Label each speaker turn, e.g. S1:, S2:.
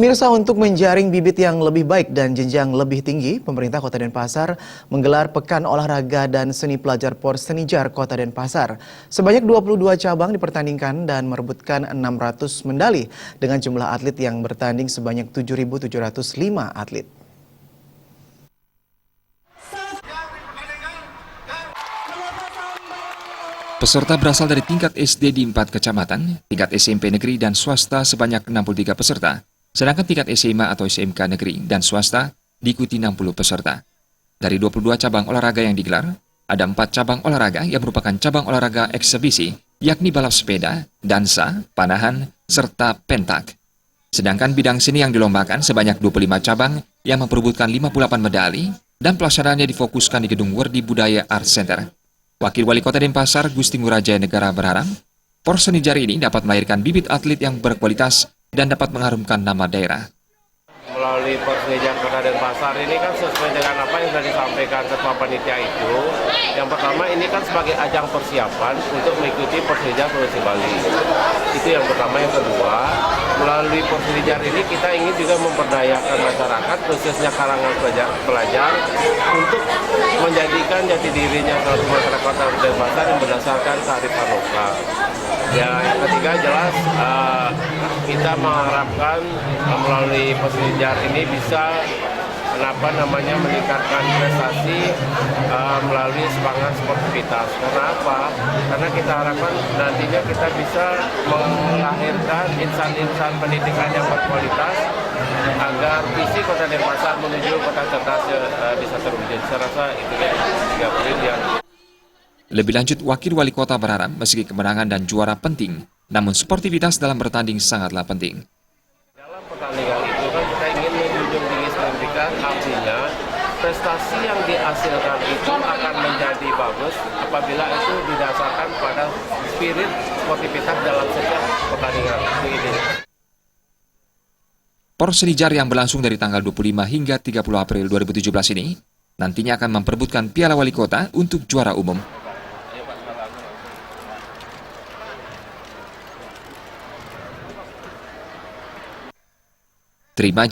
S1: Pemirsa, untuk menjaring bibit yang lebih baik dan jenjang lebih tinggi, pemerintah Kota Denpasar menggelar Pekan Olahraga dan Seni Pelajar Porsenijar Kota Denpasar. Sebanyak 22 cabang dipertandingkan dan merebutkan 600 medali dengan jumlah atlet yang bertanding sebanyak 7.705 atlet.
S2: Peserta berasal dari tingkat SD di 4 kecamatan, tingkat SMP negeri dan swasta sebanyak 63 peserta. Sedangkan tingkat SMA atau SMK negeri dan swasta diikuti 60 peserta. Dari 22 cabang olahraga yang digelar, ada 4 cabang olahraga yang merupakan cabang olahraga eksebisi, yakni balap sepeda, dansa, panahan, serta pentak. Sedangkan bidang seni yang dilombakan sebanyak 25 cabang yang memperebutkan 58 medali dan pelaksanaannya difokuskan di Gedung Werdi Budaya Art Center. Wakil Wali Kota Denpasar, Gusti Ngurah Jaya Negara berharap Porsenijar ini dapat melahirkan bibit atlet yang berkualitas dan dapat mengharumkan nama daerah.
S3: Melalui Porsenijar Kota Denpasar ini kan sesuai dengan apa yang sudah disampaikan Ketua Panitia itu. Yang pertama ini kan sebagai ajang persiapan untuk mengikuti Porsenijar Provinsi Bali. Itu yang pertama. Yang kedua, melalui Porsenijar ini kita ingin juga memberdayakan masyarakat, khususnya kalangan pelajar untuk menjadikan jati dirinya suatu masyarakat Kota Denpasar yang berdasarkan kearifan lokal. Ya, yang ketiga jelas kita mengharapkan melalui Porsenijar ini bisa meningkatkan prestasi melalui semangat sportivitas. Karena apa? Karena kita harapkan nantinya kita bisa melahirkan insan-insan pendidikan yang berkualitas agar visi Kota Denpasar menuju kota cerdas bisa terwujud. Saya rasa itu ya 3 poin yang.
S2: Lebih lanjut, Wakil Wali Kota berharap meski kemenangan dan juara penting, namun sportivitas dalam bertanding sangatlah penting.
S3: Dalam pertandingan itu kan kita ingin menjunjung tinggi sportivitas, artinya prestasi yang dihasilkan itu akan menjadi bagus apabila itu didasarkan pada spirit sportivitas dalam setiap pertandingan. Itu
S2: Porsenijar yang berlangsung dari tanggal 25 hingga 30 April 2017 ini nantinya akan memperebutkan Piala Wali Kota untuk juara umum. Terima